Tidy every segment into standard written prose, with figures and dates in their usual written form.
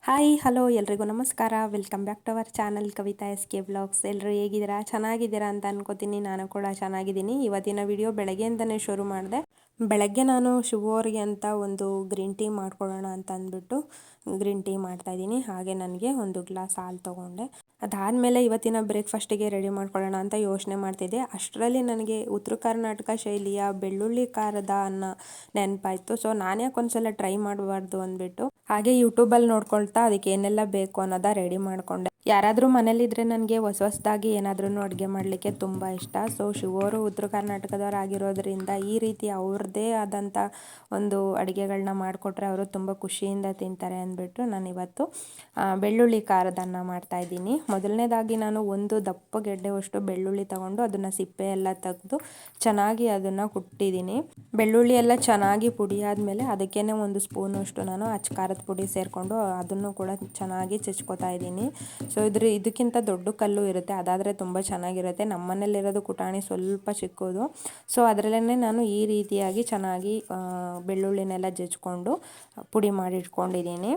Hi hello ಎಲ್ರಿಗೂ ನಮಸ್ಕಾರ. Welcome back to our channel Kavita S K vlogs. ಎಲ್ಲರೂ ಹೇಗಿದ್ದೀರಾ? ಚೆನ್ನಾಗಿದ್ದೀರಾ ಅಂತ ಅನ್ಕೋತೀನಿ. ನಾನು ಕೂಡ ಚೆನ್ನಾಗಿದ್ದೀನಿ. ಇವತ್ತಿನ ವಿಡಿಯೋ ಬೆಳಗ್ಗೆಯಿಂದನೇ ಶುರು ಮಾಡಿದೆ. ಬೆಳಗ್ಗೆ ನಾನು ಶಿವು ಅವರಿಗೆ ಅಂತ ಒಂದು ಗ್ರೀನ್ ಟೀ ಮಾಡ್ಕೊಳ್ಳೋಣ ಅಂತ ಅಂದ್ಬಿಟ್ಟು ಗ್ರೀನ್ ಟೀ ಮಾಡ್ತಾಯಿದ್ದೀನಿ. ಹಾಗೆ ನನಗೆ ಒಂದು ಗ್ಲಾಸ್ ಹಾಲು ತೊಗೊಂಡೆ. ಅದಾದಮೇಲೆ ಇವತ್ತಿನ ಬ್ರೇಕ್ಫಾಸ್ಟಿಗೆ ರೆಡಿ ಮಾಡ್ಕೊಳ್ಳೋಣ ಅಂತ ಯೋಚನೆ ಮಾಡ್ತಿದ್ದೆ. ಅಷ್ಟರಲ್ಲಿ ನನಗೆ ಉತ್ತರ ಕರ್ನಾಟಕ ಶೈಲಿಯ ಬೆಳ್ಳುಳ್ಳಿ ಖಾರದ ಅನ್ನ ನೆನಪಾಯಿತು. ಸೊ ನಾನು ಯಾಕೆ ಒಂದ್ಸಲ ಟ್ರೈ ಮಾಡಬಾರ್ದು ಅಂದ್ಬಿಟ್ಟು ಹಾಗೆ ಯೂಟ್ಯೂಬಲ್ಲಿ ನೋಡ್ಕೊಳ್ತಾ ಅದಕ್ಕೆ ಏನೆಲ್ಲ ಬೇಕು ಅನ್ನೋದ ರೆಡಿ ಮಾಡಿಕೊಂಡೆ. ಯಾರಾದರೂ ಮನೇಲಿದ್ದರೆ ನನಗೆ ಹೊಸದಾಗಿ ಏನಾದ್ರೂ ಅಡುಗೆ ಮಾಡಲಿಕ್ಕೆ ತುಂಬ ಇಷ್ಟ. ಸೊ ಶಿವರು ಉತ್ತರ ಕರ್ನಾಟಕದವ್ರು ಆಗಿರೋದ್ರಿಂದ ಈ ರೀತಿ ಅವ್ರದ್ದೇ ಆದಂಥ ಒಂದು ಅಡುಗೆಗಳನ್ನ ಮಾಡಿಕೊಟ್ರೆ ಅವರು ತುಂಬ ಖುಷಿಯಿಂದ ತಿಂತಾರೆ ಅಂದ್ಬಿಟ್ಟು ನಾನು ಇವತ್ತು ಬೆಳ್ಳುಳ್ಳಿ ಖಾರದ ಅನ್ನ ಮಾಡ್ತಾಯಿದ್ದೀನಿ. ಮೊದಲನೇದಾಗಿ ನಾನು ಒಂದು ದಪ್ಪ ಗೆಡ್ಡೆವಷ್ಟು ಬೆಳ್ಳುಳ್ಳಿ ತೊಗೊಂಡು ಅದನ್ನು ಸಿಪ್ಪೆ ಎಲ್ಲ ತೆಗೆದು ಚೆನ್ನಾಗಿ ಅದನ್ನು ಕುಟ್ಟಿದ್ದೀನಿ. ಬೆಳ್ಳುಳ್ಳಿ ಎಲ್ಲ ಚೆನ್ನಾಗಿ ಪುಡಿ ಆದಮೇಲೆ ಅದಕ್ಕೇ ಒಂದು ಸ್ಪೂನಷ್ಟು ನಾನು ಅಚ್ಚ ಖಾರದ ಪುಡಿ ಸೇರಿಕೊಂಡು ಅದನ್ನು ಕೂಡ ಚೆನ್ನಾಗಿ ಚಚ್ಕೋತಾ ಇದ್ದೀನಿ. ಸೊ ಇದಕ್ಕಿಂತ ದೊಡ್ಡ ಕಲ್ಲು ಇರುತ್ತೆ, ಅದಾದರೆ ತುಂಬ ಚೆನ್ನಾಗಿರುತ್ತೆ. ನಮ್ಮ ಮನೇಲಿರೋದು ಕುಟಾಣಿ ಸ್ವಲ್ಪ ಚಿಕ್ಕದು. ಸೊ ಅದರಲ್ಲೇ ನಾನು ಈ ರೀತಿಯಾಗಿ ಚೆನ್ನಾಗಿ ಬೆಳ್ಳುಳ್ಳಿನೆಲ್ಲ ಜಜ್ಕೊಂಡು ಪುಡಿ ಮಾಡಿ ಇಟ್ಕೊಂಡಿದ್ದೀನಿ.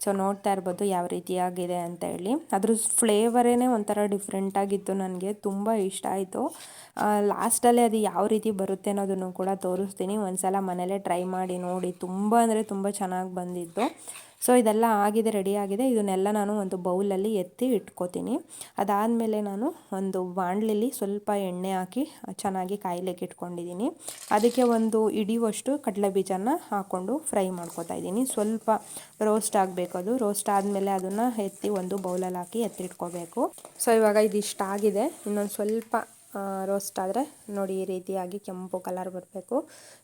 ಸೊ ನೋಡ್ತಾ ಇರ್ಬೋದು ಯಾವ ರೀತಿಯಾಗಿದೆ ಅಂತ ಹೇಳಿ. ಅದ್ರ ಫ್ಲೇವರೇ ಒಂಥರ ಡಿಫ್ರೆಂಟಾಗಿತ್ತು, ನನಗೆ ತುಂಬ ಇಷ್ಟ ಆಯಿತು. ಲಾಸ್ಟಲ್ಲಿ ಅದು ಯಾವ ರೀತಿ ಬರುತ್ತೆ ಅನ್ನೋದನ್ನು ಕೂಡ ತೋರಿಸ್ತೀನಿ. ಒಂದ್ಸಲ ಮನೇಲೇ ಟ್ರೈ ಮಾಡಿ ನೋಡಿ, ತುಂಬ ಅಂದರೆ ತುಂಬ ಚೆನ್ನಾಗಿ ಬಂದಿತ್ತು. ಸೊ ಇದೆಲ್ಲ ಆಗಿದೆ, ರೆಡಿ ಆಗಿದೆ. ಇದನ್ನೆಲ್ಲ ನಾನು ಒಂದು ಬೌಲಲ್ಲಿ ಎತ್ತಿ ಇಟ್ಕೋತೀನಿ. ಅದಾದಮೇಲೆ ನಾನು ಒಂದು ಬಾಣಲೆಯಲ್ಲಿ ಸ್ವಲ್ಪ ಎಣ್ಣೆ ಹಾಕಿ ಚೆನ್ನಾಗಿ ಕಾಯ್ಲಿಕ್ಕೆ ಇಟ್ಕೊಂಡಿದ್ದೀನಿ. ಅದಕ್ಕೆ ಒಂದು ಹಿಡಿಯುವಷ್ಟು ಕಡಲೆ ಬೀಜನ ಹಾಕ್ಕೊಂಡು ಫ್ರೈ ಮಾಡ್ಕೊತಾ ಇದ್ದೀನಿ. ಸ್ವಲ್ಪ ರೋಸ್ಟ್ ಆಗಬೇಕು. ಅದು ರೋಸ್ಟ್ ಆದಮೇಲೆ ಅದನ್ನು ಎತ್ತಿ ಒಂದು ಬೌಲಲ್ಲಿ ಹಾಕಿ ಎತ್ತಿಟ್ಕೋಬೇಕು. ಸೊ ಇವಾಗ ಇದಿಷ್ಟ ಆಗಿದೆ. ಇನ್ನೊಂದು ಸ್ವಲ್ಪ ರೋಸ್ಟ್ ಆದರೆ ನೋಡಿ ಈ ರೀತಿಯಾಗಿ ಕೆಂಪು ಕಲರ್ ಬರಬೇಕು.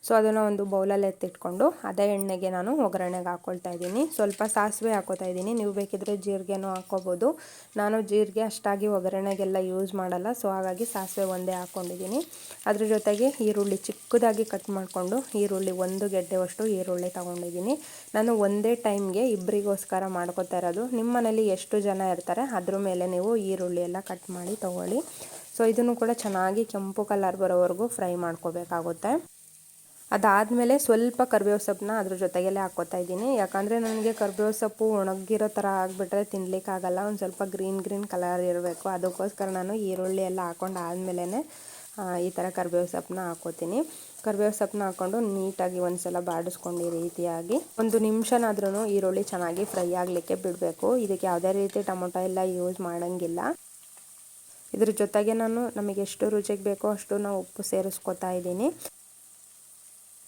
ಸೊ ಅದನ್ನು ಒಂದು ಬೌಲಲ್ಲಿ ಎತ್ತಿಟ್ಕೊಂಡು ಅದೇ ಎಣ್ಣೆಗೆ ನಾನು ಒಗ್ಗರಣೆಗೆ ಹಾಕ್ಕೊಳ್ತಾ ಇದ್ದೀನಿ. ಸ್ವಲ್ಪ ಸಾಸಿವೆ ಹಾಕೋತಾ ಇದ್ದೀನಿ. ನೀವು ಬೇಕಿದ್ರೆ ಜೀರಿಗೆನೂ ಹಾಕ್ಕೋಬೋದು. ನಾನು ಜೀರಿಗೆ ಅಷ್ಟಾಗಿ ಒಗ್ಗರಣೆಗೆಲ್ಲ ಯೂಸ್ ಮಾಡಲ್ಲ. ಸೊ ಹಾಗಾಗಿ ಸಾಸಿವೆ ಒಂದೇ ಹಾಕ್ಕೊಂಡಿದ್ದೀನಿ. ಅದ್ರ ಜೊತೆಗೆ ಈರುಳ್ಳಿ ಚಿಕ್ಕದಾಗಿ ಕಟ್ ಮಾಡಿಕೊಂಡು ಈರುಳ್ಳಿ ಒಂದು ಗೆಡ್ಡೆವಷ್ಟು ಈರುಳ್ಳಿ ತೊಗೊಂಡಿದ್ದೀನಿ. ನಾನು ಒಂದೇ ಟೈಮ್ಗೆ ಇಬ್ಬರಿಗೋಸ್ಕರ ಮಾಡ್ಕೋತಾ ಇರೋದು. ನಿಮ್ಮ ಮನೇಲಿ ಎಷ್ಟು ಜನ ಇರ್ತಾರೆ ಅದ್ರ ಮೇಲೆ ನೀವು ಈರುಳ್ಳಿ ಎಲ್ಲ ಕಟ್ ಮಾಡಿ ತೊಗೊಳ್ಳಿ. ಸೊ ಇದನ್ನು ಕೂಡ ಚೆನ್ನಾಗಿ ಕೆಂಪು ಕಲರ್ ಬರೋವರೆಗೂ ಫ್ರೈ ಮಾಡ್ಕೋಬೇಕಾಗುತ್ತೆ. ಅದಾದಮೇಲೆ ಸ್ವಲ್ಪ ಕರಿಬೇವು ಸೊಪ್ಪನ್ನ ಅದ್ರ ಜೊತೆಗೆಲ್ಲೇ ಹಾಕ್ಕೋತಾ ಇದ್ದೀನಿ. ಯಾಕಂದರೆ ನನಗೆ ಕರಿಬೇವು ಸೊಪ್ಪು ಒಣಗಿರೋ ಥರ ಆಗಿಬಿಟ್ರೆ ತಿನ್ನಲಿಕ್ಕಾಗಲ್ಲ. ಒಂದು ಸ್ವಲ್ಪ ಗ್ರೀನ್ ಕಲರ್ ಇರಬೇಕು. ಅದಕ್ಕೋಸ್ಕರ ನಾನು ಈರುಳ್ಳಿ ಎಲ್ಲ ಹಾಕ್ಕೊಂಡು ಆದಮೇಲೆ ಈ ಥರ ಕರಿಬೇವು ಸೊಪ್ಪನ್ನ ಹಾಕ್ಕೋತೀನಿ. ಕರಿಬೇವು ಸೊಪ್ಪನ್ನ ಹಾಕ್ಕೊಂಡು ನೀಟಾಗಿ ಒಂದ್ಸಲ ಬಾಡಿಸ್ಕೊಂಡು ಈ ರೀತಿಯಾಗಿ ಒಂದು ನಿಮಿಷನಾದ್ರೂ ಈರುಳ್ಳಿ ಚೆನ್ನಾಗಿ ಫ್ರೈ ಆಗಲಿಕ್ಕೆ ಬಿಡಬೇಕು. ಇದಕ್ಕೆ ಯಾವುದೇ ರೀತಿ ಟೊಮೊಟೊ ಎಲ್ಲ ಯೂಸ್ ಮಾಡೋಂಗಿಲ್ಲ. ಇದ್ರ ಜೊತೆಗೆ ನಾನು ನಮಗೆ ಎಷ್ಟು ರುಚಿಗೆ ಬೇಕೋ ಅಷ್ಟು ನಾವು ಉಪ್ಪು ಸೇರಿಸ್ಕೊತಾ ಇದ್ದೀನಿ.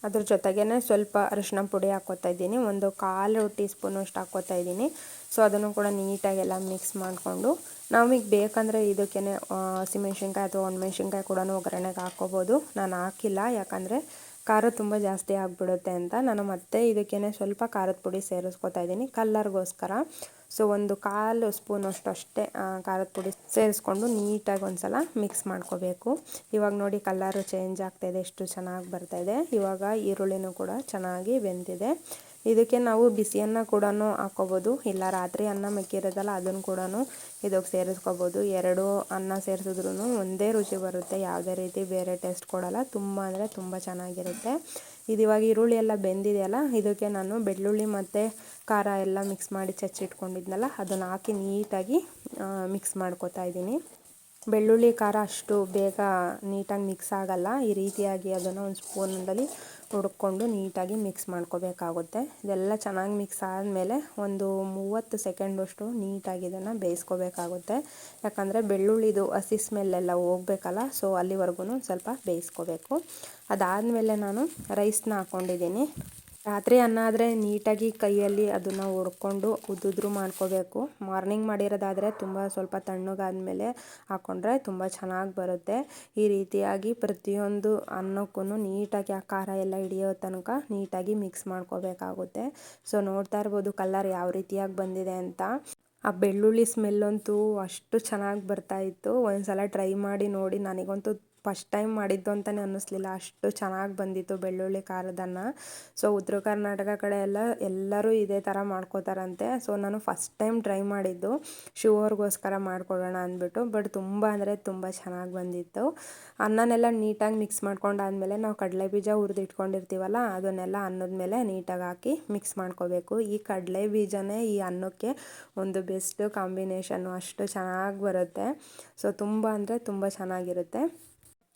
ಅದ್ರ ಜೊತೆಗೇ ಸ್ವಲ್ಪ ಅರಿಶಿನ ಪುಡಿ ಹಾಕ್ಕೋತಾ ಇದ್ದೀನಿ. ಒಂದು 1/4 ಟೀ ಸ್ಪೂನಷ್ಟು ಹಾಕ್ಕೋತಾ ಇದ್ದೀನಿ. ಸೊ ಅದನ್ನು ಕೂಡ ನೀಟಾಗೆಲ್ಲ ಮಿಕ್ಸ್ ಮಾಡಿಕೊಂಡು ನಮಗೆ ಬೇಕಂದರೆ ಇದಕ್ಕೇ ಹಸಿಮೆಣ್ಸಿನ್ಕಾಯಿ ಅಥವಾ ಒಣಮೆಣ್ಸಿನ್ಕಾಯಿ ಕೂಡ ಒಗ್ಗರಣೆಗೆ ಹಾಕ್ಕೋಬೋದು. ನಾನು ಹಾಕಿಲ್ಲ, ಯಾಕಂದರೆ ಖಾರ ತುಂಬ ಜಾಸ್ತಿ ಆಗಿಬಿಡುತ್ತೆ ಅಂತ. ನಾನು ಮತ್ತೆ ಇದಕ್ಕೇ ಸ್ವಲ್ಪ ಖಾರದ ಪುಡಿ ಸೇರಿಸ್ಕೊತಾ ಇದ್ದೀನಿ ಕಲ್ಲರ್ಗೋಸ್ಕರ. ಸೊ ಒಂದು 1/4 ಸ್ಪೂನಷ್ಟು ಅಷ್ಟೇ ಖಾರದ ಪುಡಿ ಸೇರಿಸ್ಕೊಂಡು ನೀಟಾಗಿ ಒಂದ್ಸಲ ಮಿಕ್ಸ್ ಮಾಡ್ಕೋಬೇಕು. ಇವಾಗ ನೋಡಿ ಕಲರು ಚೇಂಜ್ ಆಗ್ತಾಯಿದೆ, ಎಷ್ಟು ಚೆನ್ನಾಗಿ ಬರ್ತಾಯಿದೆ. ಇವಾಗ ಈರುಳ್ಳಿನೂ ಕೂಡ ಚೆನ್ನಾಗಿ ಬೆಂದಿದೆ. ಇದಕ್ಕೆ ನಾವು ಬಿಸಿಯನ್ನು ಕೂಡ ಹಾಕ್ಕೋಬೋದು, ಇಲ್ಲ ರಾತ್ರಿ ಅನ್ನ ಮಿಕ್ಕಿರೋದಲ್ಲ ಅದನ್ನು ಕೂಡ ಇದಕ್ಕೆ ಸೇರಿಸ್ಕೋಬೋದು. ಎರಡು ಅನ್ನ ಸೇರಿಸಿದ್ರೂ ಒಂದೇ ರುಚಿ ಬರುತ್ತೆ, ಯಾವುದೇ ರೀತಿ ಬೇರೆ ಟೇಸ್ಟ್ ಕೊಡಲ್ಲ. ತುಂಬ ಅಂದರೆ ತುಂಬ ಚೆನ್ನಾಗಿರುತ್ತೆ. ಇವಾಗ ಈರುಳ್ಳಿ ಎಲ್ಲ ಬೆಂದಿದೆಯಲ್ಲ, ಇದಕ್ಕೆ ನಾನು ಬೆಳ್ಳುಳ್ಳಿ ಮತ್ತು ಖಾರ ಎಲ್ಲ ಮಿಕ್ಸ್ ಮಾಡಿ ಚಚ್ಚಿಟ್ಕೊಂಡಿದ್ನಲ್ಲ ಅದನ್ನು ಹಾಕಿ ನೀಟಾಗಿ ಮಿಕ್ಸ್ ಮಾಡ್ಕೋತಾ ಇದ್ದೀನಿ. ಬೆಳ್ಳುಳ್ಳಿ ಖಾರ ಅಷ್ಟು ಬೇಗ ನೀಟಾಗಿ ಮಿಕ್ಸ್ ಆಗಲ್ಲ. ಈ ರೀತಿಯಾಗಿ ಅದನ್ನು ಒಂದು ಸ್ಪೂನಲ್ಲಿ ಹುಡ್ಕೊಂಡು ನೀಟಾಗಿ ಮಿಕ್ಸ್ ಮಾಡ್ಕೋಬೇಕಾಗುತ್ತೆ. ಇದೆಲ್ಲ ಚೆನ್ನಾಗಿ ಮಿಕ್ಸ್ ಆದಮೇಲೆ ಒಂದು 30 ಸೆಕೆಂಡಷ್ಟು ನೀಟಾಗಿ ಇದನ್ನು ಬೇಯಿಸ್ಕೋಬೇಕಾಗುತ್ತೆ. ಯಾಕಂದರೆ ಬೆಳ್ಳುಳ್ಳಿದು ಹಸಿ ಸ್ಮೆಲ್ಲೆಲ್ಲ ಹೋಗಬೇಕಲ್ಲ. ಸೊ ಅಲ್ಲಿವರೆಗೂ ಸ್ವಲ್ಪ ಬೇಯಿಸ್ಕೋಬೇಕು. ಅದಾದಮೇಲೆ ನಾನು ರೈಸ್ನ ಹಾಕ್ಕೊಂಡಿದ್ದೀನಿ. ರಾತ್ರಿ ಅನ್ನ ಆದರೆ ನೀಟಾಗಿ ಕೈಯಲ್ಲಿ ಅದನ್ನು ಹೊಡ್ಕೊಂಡು ಉದ್ದುದ್ರು ಮಾಡ್ಕೋಬೇಕು. ಮಾರ್ನಿಂಗ್ ಮಾಡಿರೋದಾದರೆ ಸ್ವಲ್ಪ ತಣ್ಣಗಾದ್ಮೇಲೆ ಹಾಕ್ಕೊಂಡ್ರೆ ತುಂಬ ಚೆನ್ನಾಗಿ ಬರುತ್ತೆ. ಈ ರೀತಿಯಾಗಿ ಪ್ರತಿಯೊಂದು ಅನ್ನಕ್ಕೂ ನೀಟಾಗಿ ಆ ಖಾರ ಎಲ್ಲ ಹಿಡಿಯೋ ತನಕ ನೀಟಾಗಿ ಮಿಕ್ಸ್ ಮಾಡ್ಕೋಬೇಕಾಗುತ್ತೆ. ಸೊ ನೋಡ್ತಾ ಇರ್ಬೋದು ಕಲರ್ ಯಾವ ರೀತಿಯಾಗಿ ಬಂದಿದೆ ಅಂತ. ಆ ಬೆಳ್ಳುಳ್ಳಿ ಸ್ಮೆಲ್ಲಂತೂ ಅಷ್ಟು ಚೆನ್ನಾಗಿ ಬರ್ತಾಯಿತ್ತು. ಒಂದ್ಸಲ ಟ್ರೈ ಮಾಡಿ ನೋಡಿ. ನನಗಂತೂ ಫಸ್ಟ್ ಟೈಮ್ ಮಾಡಿದ್ದು ಅಂತಲೇ ಅನ್ನಿಸ್ಲಿಲ್ಲ, ಅಷ್ಟು ಚೆನ್ನಾಗಿ ಬಂದಿತ್ತು ಬೆಳ್ಳುಳ್ಳಿ ಖಾರದನ್ನ. ಸೊ ಉತ್ತರ ಕರ್ನಾಟಕ ಕಡೆ ಎಲ್ಲರೂ ಇದೇ ಥರ ಮಾಡ್ಕೋತಾರಂತೆ. ಸೊ ನಾನು ಫಸ್ಟ್ ಟೈಮ್ ಟ್ರೈ ಮಾಡಿದ್ದು ಶಿವವ್ರಿಗೋಸ್ಕರ ಮಾಡ್ಕೊಳ್ಳೋಣ ಅಂದ್ಬಿಟ್ಟು. ಬಟ್ ತುಂಬ ಅಂದರೆ ತುಂಬ ಚೆನ್ನಾಗಿ ಬಂದಿತ್ತು. ಅನ್ನನೆಲ್ಲ ನೀಟಾಗಿ ಮಿಕ್ಸ್ ಮಾಡ್ಕೊಂಡಾದ್ಮೇಲೆ ನಾವು ಕಡಲೆ ಬೀಜ ಹುರಿದಿಟ್ಕೊಂಡಿರ್ತೀವಲ್ಲ ಅದನ್ನೆಲ್ಲ ಅನ್ನದ ಮೇಲೆ ನೀಟಾಗಿ ಹಾಕಿ ಮಿಕ್ಸ್ ಮಾಡ್ಕೋಬೇಕು. ಈ ಕಡಲೆ ಬೀಜನೇ ಈ ಅನ್ನಕ್ಕೆ ಒಂದು ಬೆಸ್ಟ್ ಕಾಂಬಿನೇಷನ್ನು, ಅಷ್ಟು ಚೆನ್ನಾಗಿ ಬರುತ್ತೆ. ಸೊ ತುಂಬ ಅಂದರೆ ತುಂಬ ಚೆನ್ನಾಗಿರುತ್ತೆ.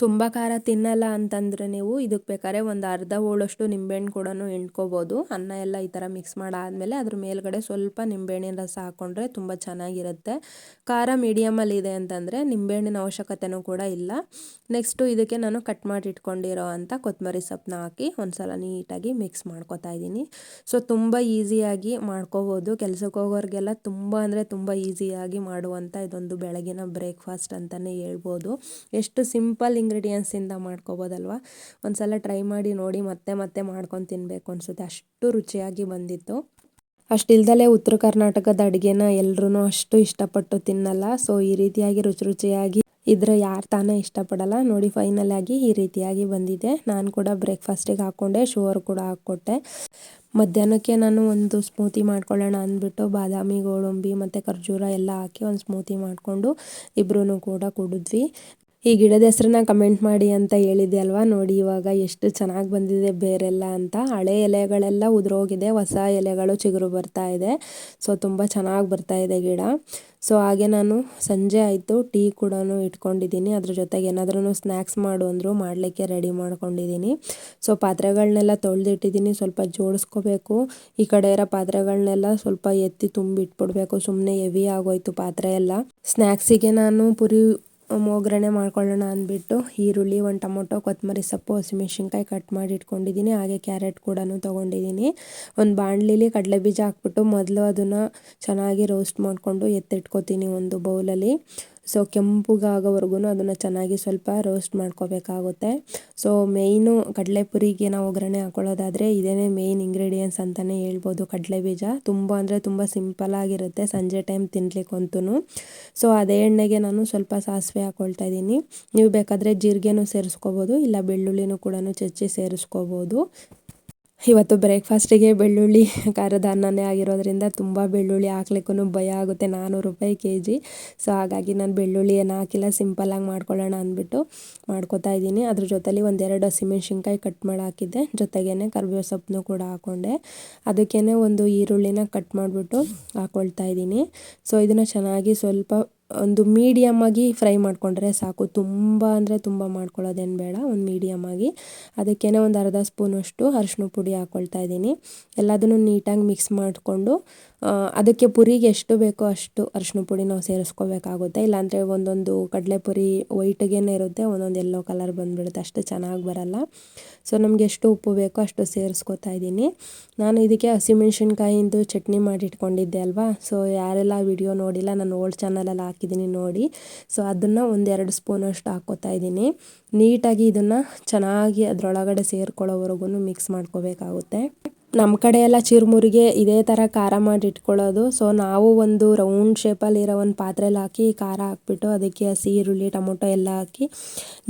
ತುಂಬ ಖಾರ ತಿನ್ನಲ್ಲ ಅಂತಂದರೆ ನೀವು ಇದಕ್ಕೆ ಬೇಕಾದ್ರೆ ಒಂದು ಅರ್ಧ ಹೋಳಷ್ಟು ನಿಂಬೆಹಣ್ಣು ಕೂಡ ಹಿಂಡ್ಕೋಬೋದು. ಅನ್ನ ಎಲ್ಲ ಈ ಥರ ಮಿಕ್ಸ್ ಮಾಡಾದಮೇಲೆ ಅದ್ರ ಮೇಲ್ಗಡೆ ಸ್ವಲ್ಪ ನಿಂಬೆಹಣ್ಣಿನ ರಸ ಹಾಕ್ಕೊಂಡ್ರೆ ತುಂಬ ಚೆನ್ನಾಗಿರುತ್ತೆ. ಖಾರ ಮೀಡಿಯಮಲ್ಲಿ ಇದೆ ಅಂತಂದರೆ ನಿಂಬೆಹಣ್ಣಿನ ಅವಶ್ಯಕತೆಯೂ ಕೂಡ ಇಲ್ಲ. ನೆಕ್ಸ್ಟು ಇದಕ್ಕೆ ನಾನು ಕಟ್ ಮಾಡಿ ಇಟ್ಕೊಂಡಿರೋ ಅಂಥ ಕೊತ್ತಂಬರಿ ಸೊಪ್ಪನ್ನ ಹಾಕಿ ಒಂದ್ಸಲ ನೀಟಾಗಿ ಮಿಕ್ಸ್ ಮಾಡ್ಕೊತಾ ಇದ್ದೀನಿ. ಸೊ ತುಂಬ ಈಸಿಯಾಗಿ ಮಾಡ್ಕೋಬೋದು. ಕೆಲ್ಸಕ್ಕೆ ಹೋಗೋರಿಗೆಲ್ಲ ತುಂಬ ಅಂದರೆ ತುಂಬ ಈಸಿಯಾಗಿ ಮಾಡುವಂಥ ಇದೊಂದು ಬೆಳಗಿನ ಬ್ರೇಕ್ಫಾಸ್ಟ್ ಅಂತಲೇ ಹೇಳ್ಬೋದು. ಎಷ್ಟು ಸಿಂಪಲ್ ಇಂಗ್ರೀಡಿಯೆಂಟ್ಸಿಂದ ಮಾಡ್ಕೋಬೋದಲ್ವ. ಒಂದ್ಸಲ ಟ್ರೈ ಮಾಡಿ ನೋಡಿ, ಮತ್ತೆ ಮತ್ತೆ ಮಾಡ್ಕೊಂಡು ತಿನ್ನಬೇಕು ಅನಿಸುತ್ತೆ, ಅಷ್ಟು ರುಚಿಯಾಗಿ ಬಂದಿತ್ತು. ಅಷ್ಟಿಲ್ದಲೇ ಉತ್ತರ ಕರ್ನಾಟಕದ ಅಡುಗೆನ ಎಲ್ಲರೂ ಅಷ್ಟು ಇಷ್ಟಪಟ್ಟು ತಿನ್ನಲ್ಲ. ಸೊ ಈ ರೀತಿಯಾಗಿ ರುಚಿಯಾಗಿ ಇದ್ರೆ ಯಾರು ತಾನೇ ಇಷ್ಟಪಡಲ್ಲ. ನೋಡಿ ಫೈನಲ್ ಆಗಿ ಈ ರೀತಿಯಾಗಿ ಬಂದಿದೆ. ನಾನು ಕೂಡ ಬ್ರೇಕ್ಫಾಸ್ಟಿಗೆ ಹಾಕ್ಕೊಂಡೆ, ಶುಗರ್ ಕೂಡ ಹಾಕ್ಕೊಟ್ಟೆ. ಮಧ್ಯಾಹ್ನಕ್ಕೆ ನಾನು ಒಂದು ಸ್ಮೂತಿ ಮಾಡ್ಕೊಳ್ಳೋಣ ಅಂದ್ಬಿಟ್ಟು ಬಾದಾಮಿ, ಗೋಡಂಬಿ ಮತ್ತು ಖರ್ಜೂರ ಎಲ್ಲ ಹಾಕಿ ಒಂದು ಸ್ಮೂತಿ ಮಾಡಿಕೊಂಡು ಇಬ್ಬರೂ ಕೂಡ ಕುಡಿದ್ವಿ. ಈ ಗಿಡದ ಹೆಸ್ರನ್ನ ಕಮೆಂಟ್ ಮಾಡಿ ಅಂತ ಹೇಳಿದ್ದೆ ಅಲ್ವಾ. ನೋಡಿ ಇವಾಗ ಎಷ್ಟು ಚೆನ್ನಾಗಿ ಬಂದಿದೆ ಬೇರೆಲ್ಲ ಅಂತ. ಹಳೆ ಎಲೆಗಳೆಲ್ಲ ಉದುರೋಗಿದೆ, ಹೊಸ ಎಲೆಗಳು ಚಿಗುರು ಬರ್ತಾ ಇದೆ. ಸೊ ತುಂಬ ಚೆನ್ನಾಗಿ ಬರ್ತಾ ಇದೆ ಗಿಡ. ಸೊ ಹಾಗೆ ನಾನು ಸಂಜೆ ಆಯಿತು, ಟೀ ಕೂಡ ಇಟ್ಕೊಂಡಿದ್ದೀನಿ. ಅದ್ರ ಜೊತೆಗೆ ಏನಾದ್ರೂ ಸ್ನ್ಯಾಕ್ಸ್ ಮಾಡು ಅಂದರು, ಮಾಡಲಿಕ್ಕೆ ರೆಡಿ ಮಾಡ್ಕೊಂಡಿದ್ದೀನಿ. ಸೊ ಪಾತ್ರೆಗಳನ್ನೆಲ್ಲ ತೊಳೆದಿಟ್ಟಿದ್ದೀನಿ, ಸ್ವಲ್ಪ ಜೋಡಿಸ್ಕೋಬೇಕು. ಈ ಕಡೆ ಇರೋ ಪಾತ್ರೆಗಳನ್ನೆಲ್ಲ ಸ್ವಲ್ಪ ಎತ್ತಿ ತುಂಬಿಟ್ಬಿಡ್ಬೇಕು, ಸುಮ್ಮನೆ ಹೆವಿ ಆಗೋಯ್ತು ಪಾತ್ರೆ ಎಲ್ಲ. ಸ್ನ್ಯಾಕ್ಸಿಗೆ ನಾನು ಪುರಿ ಒಗ್ಗರಣೆ ಮಾಡ್ಕೊಳ್ಳೋಣ ಅಂದ್ಬಿಟ್ಟು ಈರುಳ್ಳಿ, ಒಂದು ಟೊಮೊಟೊ, ಕೊತ್ತಂಬರಿ ಸೊಪ್ಪು, ಹಸಿಮೆಣ್ಸಿನ್ಕಾಯಿ ಕಟ್ ಮಾಡಿ ಇಟ್ಕೊಂಡಿದ್ದೀನಿ. ಹಾಗೆ ಕ್ಯಾರೆಟ್ ಕೂಡ ತೊಗೊಂಡಿದ್ದೀನಿ. ಒಂದು ಬಾಣಲಿಲಿ ಕಡಲೆ ಬೀಜ ಹಾಕ್ಬಿಟ್ಟು ಮೊದಲು ಅದನ್ನು ಚೆನ್ನಾಗಿ ರೋಸ್ಟ್ ಮಾಡಿಕೊಂಡು ಎತ್ತಿಟ್ಕೊತೀನಿ ಒಂದು ಬೌಲಲ್ಲಿ. ಸೊ ಕೆಂಪುಗಾಗೋವರೆಗೂ ಅದನ್ನು ಚೆನ್ನಾಗಿ ಸ್ವಲ್ಪ ರೋಸ್ಟ್ ಮಾಡ್ಕೋಬೇಕಾಗುತ್ತೆ. ಸೊ ಮೇಯ್ನು ಕಡಲೆಪುರಿಗೆ ನಾವು ಒಗ್ಗರಣೆ ಹಾಕ್ಕೊಳ್ಳೋದಾದರೆ ಇದೇ ಮೇಯ್ನ್ ಇಂಗ್ರೀಡಿಯೆಂಟ್ಸ್ ಅಂತಲೇ ಹೇಳ್ಬೋದು. ಕಡಲೆ ಬೀಜ ತುಂಬ ಅಂದರೆ ತುಂಬ ಸಿಂಪಲ್ಲಾಗಿರುತ್ತೆ ಸಂಜೆ ಟೈಮ್ ತಿನ್ಲಿಕ್ಕಂತೂ. ಸೊ ಅದೇ ಎಣ್ಣೆಗೆ ನಾನು ಸ್ವಲ್ಪ ಸಾಸಿವೆ ಹಾಕ್ಕೊಳ್ತಾ ಇದ್ದೀನಿ. ನೀವು ಬೇಕಾದರೆ ಜೀರಿಗೆನೂ ಸೇರಿಸ್ಕೋಬೋದು, ಇಲ್ಲ ಬೆಳ್ಳುಳ್ಳಿನೂ ಕೂಡ ಚಚ್ಚಿ ಸೇರಿಸ್ಕೋಬೋದು. ಇವತ್ತು ಬ್ರೇಕ್ಫಾಸ್ಟಿಗೆ ಬೆಳ್ಳುಳ್ಳಿ ಖಾರದ ಅನ್ನನೇ ಆಗಿರೋದ್ರಿಂದ ತುಂಬ ಬೆಳ್ಳುಳ್ಳಿ ಹಾಕ್ಲಿಕ್ಕೂ ಭಯ ಆಗುತ್ತೆ, 400 ರೂಪಾಯಿ kg. ಸೊ ಹಾಗಾಗಿ ನಾನು ಬೆಳ್ಳುಳ್ಳಿ ಏನು ಹಾಕಿಲ್ಲ, ಸಿಂಪಲ್ಲಾಗಿ ಮಾಡ್ಕೊಳ್ಳೋಣ ಅಂದ್ಬಿಟ್ಟು ಮಾಡ್ಕೊತಾ ಇದ್ದೀನಿ. ಅದ್ರ ಜೊತೆಲಿ 1-2 ಹಸಿಮೆಣ್ಸಿನ್ಕಾಯಿ ಕಟ್ ಮಾಡಿ ಹಾಕಿದ್ದೆ, ಜೊತೆಗೇ ಕರಿಬೇವು ಸೊಪ್ಪನ್ನು ಕೂಡ ಹಾಕ್ಕೊಂಡೆ. ಅದಕ್ಕೇ ಒಂದು ಈರುಳ್ಳಿನ ಕಟ್ ಮಾಡಿಬಿಟ್ಟು ಹಾಕ್ಕೊಳ್ತಾ ಇದ್ದೀನಿ. ಸೊ ಇದನ್ನು ಚೆನ್ನಾಗಿ ಸ್ವಲ್ಪ ಒಂದು ಮೀಡಿಯಮ್ಮಾಗಿ ಫ್ರೈ ಮಾಡಿಕೊಂಡ್ರೆ ಸಾಕು, ತುಂಬ ಅಂದರೆ ತುಂಬ ಮಾಡ್ಕೊಳ್ಳೋದೇನು ಬೇಡ, ಒಂದು ಮೀಡಿಯಮ್ಮಾಗಿ. ಅದಕ್ಕೇ ಒಂದು ಅರ್ಧ ಸ್ಪೂನಷ್ಟು ಅರಿಶಿನ ಪುಡಿ ಹಾಕ್ಕೊಳ್ತಾ ಇದ್ದೀನಿ. ಎಲ್ಲದನ್ನು ನೀಟಾಗಿ ಮಿಕ್ಸ್ ಮಾಡಿಕೊಂಡು ಅದಕ್ಕೆ ಪುರಿಗೆ ಎಷ್ಟು ಬೇಕೋ ಅಷ್ಟು ಅರಿಶಿನ ಪುಡಿ ನಾವು ಸೇರಿಸ್ಕೋಬೇಕಾಗುತ್ತೆ. ಇಲ್ಲಾಂದರೆ ಒಂದೊಂದು ಕಡಲೆಪುರಿ ವೈಟ್ಗೇನೆ ಇರುತ್ತೆ, ಒಂದೊಂದು ಎಲ್ಲೋ ಕಲರ್ ಬಂದುಬಿಡುತ್ತೆ, ಅಷ್ಟು ಚೆನ್ನಾಗಿ ಬರಲ್ಲ. ಸೊ ನಮಗೆ ಎಷ್ಟು ಉಪ್ಪು ಬೇಕೋ ಅಷ್ಟು ಸೇರಿಸ್ಕೊತಾ ಇದ್ದೀನಿ. ನಾನು ಇದಕ್ಕೆ ಹಸಿಮೆಣ್ಸಿನ್ಕಾಯಿಂದು ಚಟ್ನಿ ಮಾಡಿ ಇಟ್ಕೊಂಡಿದ್ದೆ ಅಲ್ವಾ. ಸೊ ಯಾರೆಲ್ಲ ವಿಡಿಯೋ ನೋಡಿಲ್ಲ, ನಾನು ಓಲ್ಡ್ ಚಾನಲಲ್ಲಿ ಹಾಕಿದ್ದೀನಿ ನೋಡಿ. ಸೊ ಅದನ್ನು 1-2 ಸ್ಪೂನಷ್ಟು ಹಾಕ್ಕೋತಾ ಇದ್ದೀನಿ. ನೀಟಾಗಿ ಇದನ್ನು ಚೆನ್ನಾಗಿ ಅದರೊಳಗಡೆ ಸೇರ್ಕೊಳ್ಳೋವರೆಗೂ ಮಿಕ್ಸ್ ಮಾಡ್ಕೋಬೇಕಾಗುತ್ತೆ. ನಮ್ಮ ಕಡೆ ಎಲ್ಲ ಚುರುಮುರಿಗೆ ಇದೇ ಥರ ಖಾರ ಮಾಡಿ ಇಟ್ಕೊಳ್ಳೋದು. ಸೊ ನಾವು ಒಂದು ರೌಂಡ್ ಶೇಪಲ್ಲಿರೋ ಒಂದು ಪಾತ್ರೆಯಲ್ಲಿ ಹಾಕಿ ಖಾರ ಹಾಕ್ಬಿಟ್ಟು ಅದಕ್ಕೆ ಹಸಿ ಈರುಳ್ಳಿ, ಟೊಮೊಟೊ ಎಲ್ಲ ಹಾಕಿ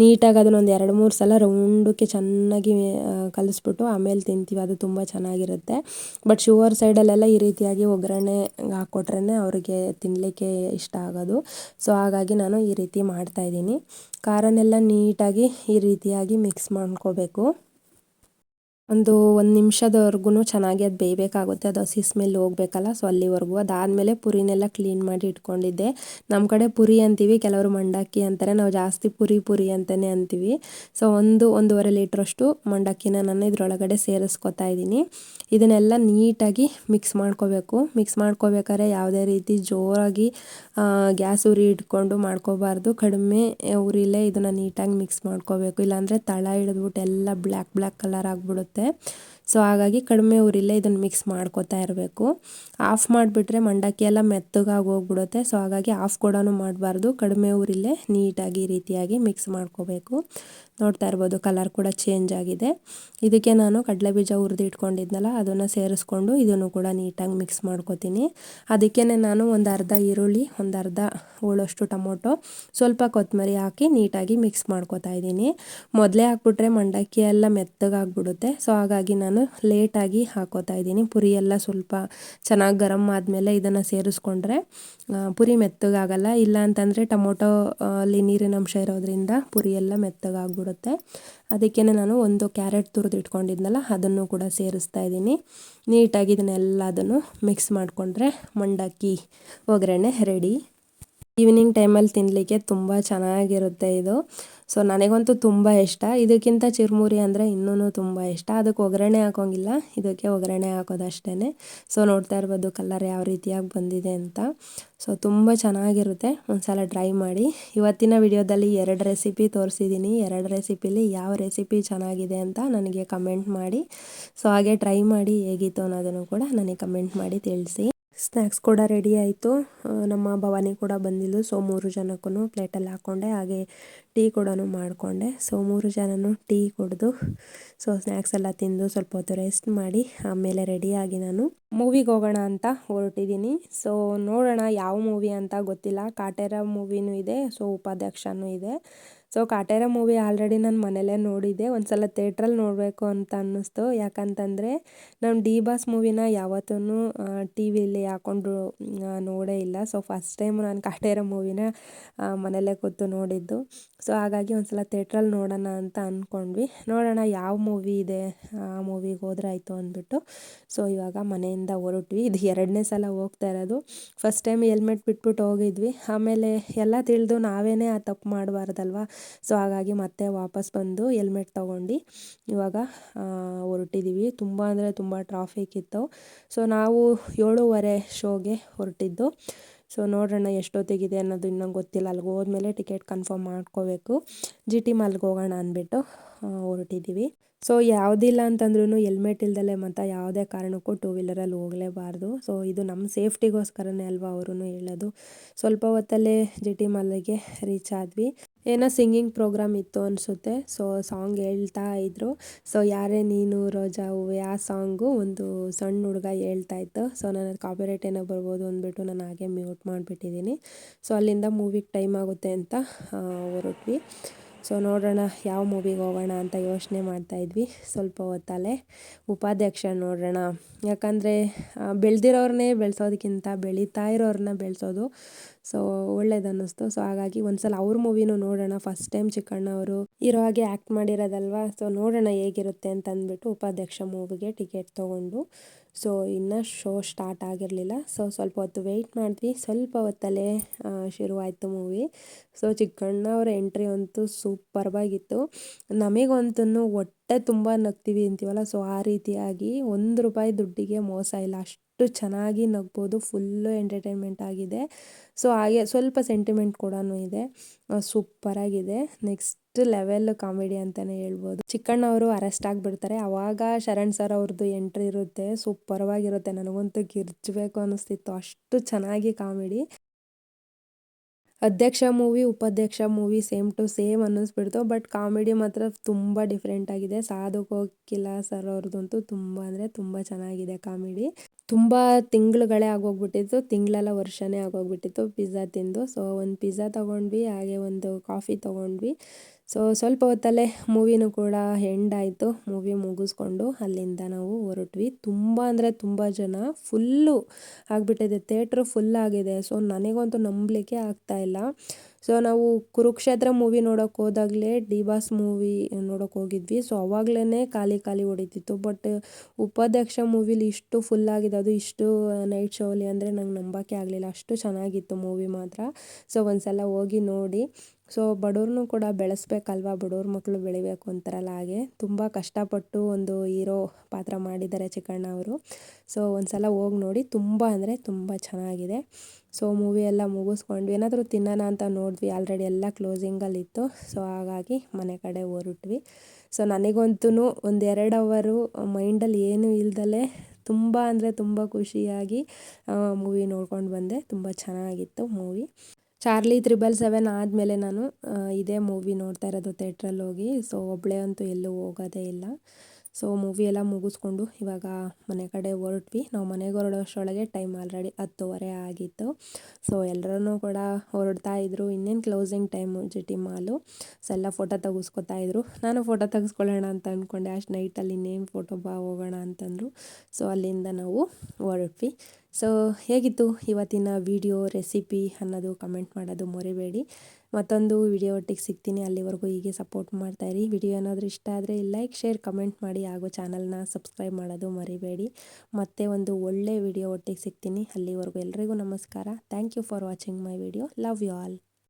ನೀಟಾಗಿ ಅದನ್ನು ಒಂದು 2-3 ಸಲ ರೌಂಡಕ್ಕೆ ಚೆನ್ನಾಗಿ ಕಲಿಸ್ಬಿಟ್ಟು ಆಮೇಲೆ ತಿಂತೀವಿ, ಅದು ತುಂಬ ಚೆನ್ನಾಗಿರುತ್ತೆ. ಬಟ್ ಶಿವರ್ ಸೈಡಲ್ಲೆಲ್ಲ ಈ ರೀತಿಯಾಗಿ ಒಗ್ಗರಣೆ ಹಾಕ್ಕೊಟ್ರೇ ಅವ್ರಿಗೆ ತಿನ್ನಲಿಕ್ಕೆ ಇಷ್ಟ ಆಗೋದು. ಸೊ ಹಾಗಾಗಿ ನಾನು ಈ ರೀತಿ ಮಾಡ್ತಾಯಿದ್ದೀನಿ. ಖಾರನೆಲ್ಲ ನೀಟಾಗಿ ಈ ರೀತಿಯಾಗಿ ಮಿಕ್ಸ್ ಮಾಡ್ಕೋಬೇಕು. ಒಂದು ನಿಮಿಷದವರೆಗೂ ಚೆನ್ನಾಗಿ ಅದು ಬೇಯಬೇಕಾಗುತ್ತೆ, ಅದು ಹಸಿ ಸ್ಮೆಲ್ ಹೋಗ್ಬೇಕಲ್ಲ. ಸೊ ಅಲ್ಲಿವರೆಗೂ ಅದಾದಮೇಲೆ ಪುರಿನೆಲ್ಲ ಕ್ಲೀನ್ ಮಾಡಿ ಇಟ್ಕೊಂಡಿದ್ದೆ. ನಮ್ಮ ಕಡೆ ಪುರಿ ಅಂತೀವಿ, ಕೆಲವರು ಮಂಡಕ್ಕಿ ಅಂತಾರೆ, ನಾವು ಜಾಸ್ತಿ ಪುರಿ ಅಂತಲೇ ಅಂತೀವಿ. ಸೊ 1-1.5 ಲೀಟ್ರಷ್ಟು ಮಂಡಕ್ಕಿನ ನಾನು ಇದರೊಳಗಡೆ ಸೇರಿಸ್ಕೊತಾ ಇದ್ದೀನಿ. ಇದನ್ನೆಲ್ಲ ನೀಟಾಗಿ ಮಿಕ್ಸ್ ಮಾಡ್ಕೋಬೇಕು. ಮಿಕ್ಸ್ ಮಾಡ್ಕೋಬೇಕಾದ್ರೆ ಯಾವುದೇ ರೀತಿ ಜೋರಾಗಿ ಗ್ಯಾಸ್ ಉರಿ ಇಟ್ಕೊಂಡು ಮಾಡ್ಕೋಬಾರ್ದು, ಕಡಿಮೆ ಉರಿಲೇ ಇದನ್ನು ನೀಟಾಗಿ ಮಿಕ್ಸ್ ಮಾಡ್ಕೋಬೇಕು. ಇಲ್ಲಾಂದರೆ ತಳ ಹಿಡಿದ್ಬಿಟ್ಟು ಎಲ್ಲ ಬ್ಲ್ಯಾಕ್ ಕಲರ್ ಆಗಿಬಿಡುತ್ತೆ. ಸೊ ಹಾಗಾಗಿ ಕಡಿಮೆ ಉರಿಲೇ ಇದನ್ನು ಮಿಕ್ಸ್ ಮಾಡ್ಕೋತಾ ಇರಬೇಕು. ಆಫ್ ಮಾಡಿಬಿಟ್ರೆ ಮಂಡಕ್ಕಿ ಎಲ್ಲ ಮೆತ್ತಗಾಗಿ ಹೋಗ್ಬಿಡುತ್ತೆ. ಸೊ ಹಾಗಾಗಿ ಆಫ್ ಕೂಡ ಮಾಡಬಾರ್ದು, ಕಡಿಮೆ ಉರಿಲೇ ನೀಟಾಗಿ ಈ ರೀತಿಯಾಗಿ ಮಿಕ್ಸ್ ಮಾಡ್ಕೋಬೇಕು. ನೋಡ್ತಾ ಇರ್ಬೋದು ಕಲರ್ ಕೂಡ ಚೇಂಜ್ ಆಗಿದೆ. ಇದಕ್ಕೆ ನಾನು ಕಡಲೆಬೀಜ ಹುರಿದು ಇಟ್ಕೊಂಡಿದ್ನಲ್ಲ ಅದನ್ನು ಸೇರಿಸ್ಕೊಂಡು ಇದನ್ನು ಕೂಡ ನೀಟಾಗಿ ಮಿಕ್ಸ್ ಮಾಡ್ಕೊತೀನಿ. ಅದಕ್ಕೇ ನಾನು ಒಂದು ಅರ್ಧ ಈರುಳ್ಳಿ, ಒಂದು ಅರ್ಧ ಹೋಳಷ್ಟು ಟೊಮೊಟೊ, ಸ್ವಲ್ಪ ಕೊತ್ತಂಬರಿ ಹಾಕಿ ನೀಟಾಗಿ ಮಿಕ್ಸ್ ಮಾಡ್ಕೊತಾ ಇದ್ದೀನಿ. ಮೊದಲೇ ಹಾಕ್ಬಿಟ್ರೆ ಮಂಡಕ್ಕಿ ಎಲ್ಲ ಮೆತ್ತಗಾಗ್ಬಿಡುತ್ತೆ. ಸೊ ಹಾಗಾಗಿ ನಾನು ಲೇಟಾಗಿ ಹಾಕೋತಾ ಇದ್ದೀನಿ. ಪುರಿ ಎಲ್ಲ ಸ್ವಲ್ಪ ಚೆನ್ನಾಗಿ ಗರಮ್ ಆದಮೇಲೆ ಇದನ್ನು ಸೇರಿಸ್ಕೊಂಡ್ರೆ ಪುರಿ ಮೆತ್ತಗಾಗಲ್ಲ. ಇಲ್ಲ ಅಂತಂದರೆ ಟೊಮೊಟೊ ಅಲ್ಲಿ ನೀರಿನ ಅಂಶ ಇರೋದ್ರಿಂದ ಪುರಿ ಎಲ್ಲ ಮೆತ್ತಗಾಗ್ಬಿಡುತ್ತೆ. ಅದಕ್ಕೇ ನಾನು ಒಂದು ಕ್ಯಾರೆಟ್ ತುರಿದು ಇಟ್ಕೊಂಡಿದ್ನಲ್ಲ ಅದನ್ನು ಕೂಡ ಸೇರಿಸ್ತಾ ಇದ್ದೀನಿ. ನೀಟಾಗಿ ಇದನ್ನೆಲ್ಲದನ್ನು ಮಿಕ್ಸ್ ಮಾಡಿಕೊಂಡ್ರೆ ಮಂಡಕ್ಕಿ ಒಗ್ಗರಣೆ ರೆಡಿ. ಈವ್ನಿಂಗ್ ಟೈಮಲ್ಲಿ ತಿನ್ನಲಿಕ್ಕೆ ತುಂಬ ಚೆನ್ನಾಗಿರುತ್ತೆ ಇದು. ಸೊ ನನಗಂತೂ ತುಂಬ ಇಷ್ಟ. ಇದಕ್ಕಿಂತ ಚಿರುಮುರಿ ಅಂದರೆ ಇನ್ನೂ ತುಂಬ ಇಷ್ಟ. ಅದಕ್ಕೆ ಒಗ್ಗರಣೆ ಹಾಕೋಂಗಿಲ್ಲ, ಇದಕ್ಕೆ ಒಗ್ಗರಣೆ ಹಾಕೋದಷ್ಟೇ. ಸೊ ನೋಡ್ತಾ ಇರ್ಬೋದು ಕಲರ್ ಯಾವ ರೀತಿಯಾಗಿ ಬಂದಿದೆ ಅಂತ. ಸೊ ತುಂಬ ಚೆನ್ನಾಗಿರುತ್ತೆ, ಒಂದ್ಸಲ ಟ್ರೈ ಮಾಡಿ. ಇವತ್ತಿನ ವಿಡಿಯೋದಲ್ಲಿ 2 ರೆಸಿಪಿ ತೋರಿಸಿದ್ದೀನಿ. 2 ರೆಸಿಪಿಲಿ ಯಾವ ರೆಸಿಪಿ ಚೆನ್ನಾಗಿದೆ ಅಂತ ನನಗೆ ಕಮೆಂಟ್ ಮಾಡಿ. ಸೊ ಹಾಗೆ ಟ್ರೈ ಮಾಡಿ ಹೇಗಿತ್ತು ಅನ್ನೋದನ್ನು ಕೂಡ ನನಗೆ ಕಮೆಂಟ್ ಮಾಡಿ ತಿಳಿಸಿ. ಸ್ನ್ಯಾಕ್ಸ್ ಕೂಡ ರೆಡಿ ಆಯಿತು. ನಮ್ಮ ಭವಾನಿ ಕೂಡ ಬಂದಿದ್ದು. ಸೊ 3 ಜನಕ್ಕೂ ಪ್ಲೇಟಲ್ಲಿ ಹಾಕ್ಕೊಂಡೆ, ಹಾಗೆ ಟೀ ಕೂಡ ಮಾಡಿಕೊಂಡೆ. ಸೊ 3 ಜನನೂ ಟೀ ಕುಡಿದು ಸೊ ಸ್ನ್ಯಾಕ್ಸ್ ಎಲ್ಲ ತಿಂದು ಸ್ವಲ್ಪ ಹೊತ್ತು ರೆಸ್ಟ್ ಮಾಡಿ ಆಮೇಲೆ ರೆಡಿಯಾಗಿ ನಾನು ಮೂವಿಗೆ ಹೋಗೋಣ ಅಂತ ಹೊರಟಿದ್ದೀನಿ. ಸೊ ನೋಡೋಣ ಯಾವ ಮೂವಿ ಅಂತ ಗೊತ್ತಿಲ್ಲ. ಕಾಟೇರ ಮೂವಿನೂ ಇದೆ, ಸೊ ಉಪಾಧ್ಯಕ್ಷನೂ ಇದೆ. ಸೊ ಕಾಟೇರ ಮೂವಿ ಆಲ್ರೆಡಿ ನಾನು ಮನೇಲೇ ನೋಡಿದ್ದೆ. ಒಂದು ಸಲ ಥಿಯೇಟ್ರಲ್ಲಿ ನೋಡಬೇಕು ಅಂತ ಅನ್ನಿಸ್ತು. ಯಾಕಂತಂದರೆ ನಾನು ಡಿ ಬಾಸ್ ಮೂವಿನ ಯಾವತ್ತೂ ಟಿ ವಿಲಿ ಹಾಕ್ಕೊಂಡು ನೋಡೇ ಇಲ್ಲ. ಸೊ ಫಸ್ಟ್ ಟೈಮ್ ನಾನು ಕಾಟೇರ ಮೂವಿನ ಮನೇಲೇ ಕೂತು ನೋಡಿದ್ದು. ಸೊ ಹಾಗಾಗಿ ಒಂದು ಸಲ ಥಿಯೇಟ್ರಲ್ಲಿ ನೋಡೋಣ ಅಂತ ಅಂದ್ಕೊಂಡ್ವಿ. ನೋಡೋಣ ಯಾವ ಮೂವಿ ಇದೆ, ಆ ಮೂವಿಗೆ ಹೋದ್ರೆ ಆಯಿತು ಅಂದ್ಬಿಟ್ಟು ಸೊ ಇವಾಗ ಮನೆಯಿಂದ ಹೊರಟ್ವಿ. ಇದು 2ನೇ ಸಲ ಹೋಗ್ತಾ ಇರೋದು. ಫಸ್ಟ್ ಟೈಮ್ ಹೆಲ್ಮೆಟ್ ಬಿಟ್ಬಿಟ್ಟು ಹೋಗಿದ್ವಿ. ಆಮೇಲೆ ಎಲ್ಲ ತಿಳಿದು ನಾವೇನೇ ಆ ತಪ್ಪು ಮಾಡಬಾರ್ದಲ್ವ. ಸೊ ಹಾಗಾಗಿ ಮತ್ತೆ ವಾಪಸ್ ಬಂದು ಹೆಲ್ಮೆಟ್ ತೊಗೊಂಡು ಇವಾಗ ಹೊರಟಿದ್ದೀವಿ. ತುಂಬ ಅಂದರೆ ತುಂಬ ಟ್ರಾಫಿಕ್ ಇತ್ತು. ಸೊ ನಾವು 7:30 ಶೋಗೆ ಹೊರಟಿದ್ದು. ಸೊ ನೋಡೋಣ ಎಷ್ಟೊತ್ತಿಗಿದೆ ಅನ್ನೋದು ಇನ್ನೂ ಗೊತ್ತಿಲ್ಲ. ಅಲ್ಲಿಗೆ ಹೋದ್ಮೇಲೆ ಟಿಕೆಟ್ ಕನ್ಫರ್ಮ್ ಮಾಡ್ಕೋಬೇಕು. GT ಮಾಲ್ಗೆ ಹೋಗೋಣ ಅಂದ್ಬಿಟ್ಟು ಹೊರಟಿದ್ದೀವಿ. ಸೊ ಯಾವುದಿಲ್ಲ ಅಂತಂದ್ರೂ ಹೆಲ್ಮೆಟ್ ಇಲ್ದಲೆ ಮತ್ತು ಯಾವುದೇ ಕಾರಣಕ್ಕೂ 2 ವೀಲರಲ್ಲಿ ಹೋಗಲೇಬಾರ್ದು. ಸೊ ಇದು ನಮ್ಮ ಸೇಫ್ಟಿಗೋಸ್ಕರನೇ ಅಲ್ವಾ ಅವರು ಹೇಳೋದು. ಸ್ವಲ್ಪ ಹೊತ್ತಲ್ಲೇ GT ಮಾಲಿಗೆ ರೀಚ್ ಆದ್ವಿ. ಏನೋ ಸಿಂಗಿಂಗ್ ಪ್ರೋಗ್ರಾಮ್ ಇತ್ತು ಅನಿಸುತ್ತೆ. ಸೊ ಸಾಂಗ್ ಹೇಳ್ತಾ ಇದ್ರು. ಸೊ ಯಾರೇ ನೀನು ರೋಜಾ ಹೂವೆ ಆ ಸಾಂಗು ಒಂದು ಸಣ್ಣ ಹುಡುಗ ಹೇಳ್ತಾ ಇತ್ತು. ಸೊ ನಾನು ಅದು ಕಾಪಿರೈಟ್ ಏನೋ ಬರ್ಬೋದು ಅಂದ್ಬಿಟ್ಟು ನಾನು ಹಾಗೆ ಮ್ಯೂಟ್ ಮಾಡಿಬಿಟ್ಟಿದ್ದೀನಿ. ಸೊ ಅಲ್ಲಿಂದ ಮೂವಿಗೆ ಟೈಮ್ ಆಗುತ್ತೆ ಅಂತ ಹೊರಟ್ವಿ. ಸೊ ನೋಡೋಣ ಯಾವ ಮೂವಿಗೆ ಹೋಗೋಣ ಅಂತ ಯೋಚನೆ ಮಾಡ್ತಾಯಿದ್ವಿ. ಸ್ವಲ್ಪ ಹೊತ್ತಲ್ಲೇ ಉಪಾಧ್ಯಕ್ಷ ನೋಡೋಣ. ಯಾಕಂದರೆ ಬೆಳೆದಿರೋರನ್ನೇ ಬೆಳೆಸೋದಕ್ಕಿಂತ ಬೆಳೀತಾ ಇರೋರನ್ನ ಬೆಳೆಸೋದು ಸೊ ಒಳ್ಳೇದು ಅನ್ನಿಸ್ತು. ಸೊ ಹಾಗಾಗಿ ಒಂದ್ಸಲ ಅವ್ರ ಮೂವಿನೂ ನೋಡೋಣ. ಫಸ್ಟ್ ಟೈಮ್ ಚಿಕ್ಕಣ್ಣ ಅವರು ಇರೋ ಹಾಗೆ ಆ್ಯಕ್ಟ್ ಮಾಡಿರೋದಲ್ವ. ಸೊ ನೋಡೋಣ ಹೇಗಿರುತ್ತೆ ಅಂತ ಅಂದ್ಬಿಟ್ಟು ಉಪಾಧ್ಯಕ್ಷ ಮೂವಿಗೆ ಟಿಕೆಟ್ ತೊಗೊಂಡು ಸೊ ಇನ್ನೂ ಶೋ ಸ್ಟಾರ್ಟ್ ಆಗಿರಲಿಲ್ಲ. ಸೊ ಸ್ವಲ್ಪ ಹೊತ್ತು ವೆಯ್ಟ್ ಮಾಡಿದ್ವಿ. ಸ್ವಲ್ಪ ಹೊತ್ತಲ್ಲೇ ಶುರುವಾಯಿತು ಮೂವಿ. ಸೊ ಚಿಕ್ಕಣ್ಣ ಅವರ ಎಂಟ್ರಿ ಅಂತೂ ಸೂಪರ್ವಾಗಿತ್ತು. ನಮಗಂತೂ ಹೊಟ್ಟೆ ತುಂಬ ನಗ್ತೀವಿ ಅಂತೀವಲ್ಲ, ಸೊ ಆ ರೀತಿಯಾಗಿ ₹1 ದುಡ್ಡಿಗೆ ಮೋಸ ಇಲ್ಲ. ಅಷ್ಟು ಚೆನ್ನಾಗಿ ನಗ್ಬೋದು. ಫುಲ್ಲು ಎಂಟರ್ಟೈನ್ಮೆಂಟ್ ಆಗಿದೆ. ಸೊ ಹಾಗೆ ಸ್ವಲ್ಪ ಸೆಂಟಿಮೆಂಟ್ ಕೂಡ ಇದೆ. ಸೂಪರಾಗಿದೆ. ನೆಕ್ಸ್ಟ್ ಲೆವೆಲ್ ಕಾಮಿಡಿ ಅಂತಲೇ ಹೇಳ್ಬೋದು. ಚಿಕ್ಕಣ್ಣ ಅವರು ಅರೆಸ್ಟ್ ಆಗಿಬಿಡ್ತಾರೆ. ಆವಾಗ ಶರಣ್ ಸರ್ ಅವ್ರದ್ದು ಎಂಟ್ರಿ ಇರುತ್ತೆ. ಸೂಪರ್ವಾಗಿರುತ್ತೆ. ನನಗಂತೂ ಗಿರ್ಜಬೇಕು ಅನ್ನಿಸ್ತಿತ್ತು, ಅಷ್ಟು ಚೆನ್ನಾಗಿ comedy. Adhyaksha movie Upadhyaksha movie same to same ಅನ್ನಿಸ್ಬಿಡ್ತು. ಬಟ್ ಕಾಮಿಡಿ ಮಾತ್ರ ತುಂಬ ಡಿಫ್ರೆಂಟ್ ಆಗಿದೆ. ಸಾಧು ಕೋಕಿಲ ಸರ್ ಅವ್ರದ್ದಂತೂ ತುಂಬ ಅಂದರೆ ತುಂಬ ಚೆನ್ನಾಗಿದೆ ಕಾಮಿಡಿ. ತುಂಬ ತಿಂಗಳುಗಳೇ ಆಗೋಗ್ಬಿಟ್ಟಿತ್ತು, ತಿಂಗಳೆಲ್ಲ ವರ್ಷನೇ ಆಗೋಗ್ಬಿಟ್ಟಿತ್ತು ಪಿಜ್ಜಾ ತಿಂದು. ಸೊ ಒಂದು ಪಿಜ್ಜಾ ತೊಗೊಂಡ್ವಿ, ಹಾಗೆ ಒಂದು ಕಾಫಿ ತೊಗೊಂಡ್ವಿ. ಸೊ ಸ್ವಲ್ಪ ಹೊತ್ತಲ್ಲೇ ಮೂವಿನೂ ಕೂಡ ಎಂಡ್ ಆಯಿತು. ಮೂವಿ ಮುಗಿಸ್ಕೊಂಡು ಅಲ್ಲಿಂದ ನಾವು ಹೊರಟ್ವಿ. ತುಂಬ ಅಂದರೆ ತುಂಬ ಜನ, ಫುಲ್ಲು ಆಗಿಬಿಟ್ಟಿದೆ, ಥಿಯೇಟ್ರು ಫುಲ್ ಆಗಿದೆ. ಸೊ ನನಗಂತೂ ನಂಬಲಿಕ್ಕೆ ಆಗ್ತಾಯಿಲ್ಲ. ಸೊ ನಾವು ಕುರುಕ್ಷೇತ್ರ ಮೂವಿ ನೋಡೋಕೆ ಹೋದಾಗಲೇ ಡಿ ಬಾಸ್ ಮೂವಿ ನೋಡೋಕೆ ಹೋಗಿದ್ವಿ. ಸೊ ಅವಾಗಲೇ ಖಾಲಿ ಹೊಡಿತಿತ್ತು. ಬಟ್ ಉಪಾಧ್ಯಕ್ಷ ಮೂವಿಲಿ ಇಷ್ಟು ಫುಲ್ ಆಗಿದೆ, ಅದು ಇಷ್ಟು ನೈಟ್ ಶೋಲಿ ಅಂದರೆ ನಂಗೆ ನಂಬೋಕ್ಕೆ ಆಗಲಿಲ್ಲ. ಅಷ್ಟು ಚೆನ್ನಾಗಿತ್ತು ಮೂವಿ ಮಾತ್ರ. ಸೊ ಒಂದು ಸಲ ಹೋಗಿ ನೋಡಿ. ಸೊ ಬಡವ್ರನ್ನೂ ಕೂಡ ಬೆಳೆಸ್ಬೇಕಲ್ವ, ಬಡವ್ರ ಮಕ್ಕಳು ಬೆಳಿಬೇಕು ಅಂತಾರಲ್ಲ, ಹಾಗೆ ತುಂಬ ಕಷ್ಟಪಟ್ಟು ಒಂದು ಹೀರೋ ಪಾತ್ರ ಮಾಡಿದ್ದಾರೆ ಚಿಕ್ಕಣ್ಣ ಅವರು. ಸೊ ಒಂದು ಸಲ ಹೋಗಿ ನೋಡಿ, ತುಂಬ ಅಂದರೆ ತುಂಬ ಚೆನ್ನಾಗಿದೆ. ಸೊ ಮೂವಿ ಎಲ್ಲ ಮುಗಿಸ್ಕೊಂಡ್ವಿ. ಏನಾದರೂ ತಿನ್ನೋಣ ಅಂತ ನೋಡಿದ್ವಿ, ಆಲ್ರೆಡಿ ಎಲ್ಲ ಕ್ಲೋಸಿಂಗಲ್ಲಿತ್ತು. ಸೊ ಹಾಗಾಗಿ ಮನೆ ಕಡೆ ಹೊರಟ್ವಿ. ಸೊ ನನಗಂತೂ 1-2 ಅವರು ಮೈಂಡಲ್ಲಿ ಏನೂ ಇಲ್ದಲೇ ತುಂಬ ಅಂದರೆ ತುಂಬ ಖುಷಿಯಾಗಿ ಮೂವಿ ನೋಡ್ಕೊಂಡು ಬಂದೆ. ತುಂಬ ಚೆನ್ನಾಗಿತ್ತು ಮೂವಿ. ಚಾರ್ಲಿ 777 ಆದಮೇಲೆ ನಾನು ಇದೇ ಮೂವಿ ನೋಡ್ತಾ ಇರೋದು ಥಿಯೇಟ್ರಲ್ಲಿ ಹೋಗಿ. ಸೊ ಒಬ್ಬಳೇ ಅಂತೂ ಎಲ್ಲೂ ಹೋಗೋದೇ ಇಲ್ಲ. ಸೊ ಮೂವಿ ಎಲ್ಲ ಮುಗಿಸ್ಕೊಂಡು ಇವಾಗ ಮನೆ ಕಡೆ ಹೊರಟ್ವಿ. ನಾವು ಮನೆಗೆ ಹೊರಡೋಷ್ಟರೊಳಗೆ ಟೈಮ್ ಆಲ್ರೆಡಿ 10:30 ಆಗಿತ್ತು. ಸೊ ಎಲ್ಲರೂ ಕೂಡ ಹೊರಡ್ತಾ ಇದ್ರು. ಇನ್ನೇನು ಕ್ಲೋಸಿಂಗ್ ಟೈಮು GT ಮಾಲು. ಸೊ ಎಲ್ಲ ಫೋಟೋ ತೆಗೆಸ್ಕೊತಾ ಇದ್ರು. ನಾನು ಫೋಟೋ ತೆಗೆಸ್ಕೊಳ್ಳೋಣ ಅಂತ ಅಂದ್ಕೊಂಡೆ. ಅಷ್ಟು ನೈಟಲ್ಲಿ ಇನ್ನೇನು ಫೋಟೋ ಹೋಗೋಣ ಅಂತಂದರು. ಸೊ ಅಲ್ಲಿಂದ ನಾವು ಹೊರಟ್ವಿ. ಸೊ ಹೇಗಿತ್ತು ಇವತ್ತಿನ ವಿಡಿಯೋ ರೆಸಿಪಿ ಅನ್ನೋದು ಕಮೆಂಟ್ ಮಾಡೋದು ಮರಿಬೇಡಿ. ಮತ್ತೊಂದು ವಿಡಿಯೋ ಒಟ್ಟಿಗೆ ಸಿಗ್ತೀನಿ. ಅಲ್ಲಿವರೆಗೂ ಹೀಗೆ ಸಪೋರ್ಟ್ ಮಾಡ್ತಾಯಿರಿ. ವಿಡಿಯೋ ಏನಾದರೂ ಇಷ್ಟ ಆದರೆ ಲೈಕ್ ಶೇರ್ ಕಮೆಂಟ್ ಮಾಡಿ, ಹಾಗೂ ಚಾನಲ್ನ ಸಬ್ಸ್ಕ್ರೈಬ್ ಮಾಡೋದು ಮರಿಬೇಡಿ. ಮತ್ತೆ ಒಂದು ಒಳ್ಳೆ ವಿಡಿಯೋ ಒಟ್ಟಿಗೆ ಸಿಗ್ತೀನಿ. ಅಲ್ಲಿವರೆಗೂ ಎಲ್ರಿಗೂ ನಮಸ್ಕಾರ. Thank you for watching my video. Love you all.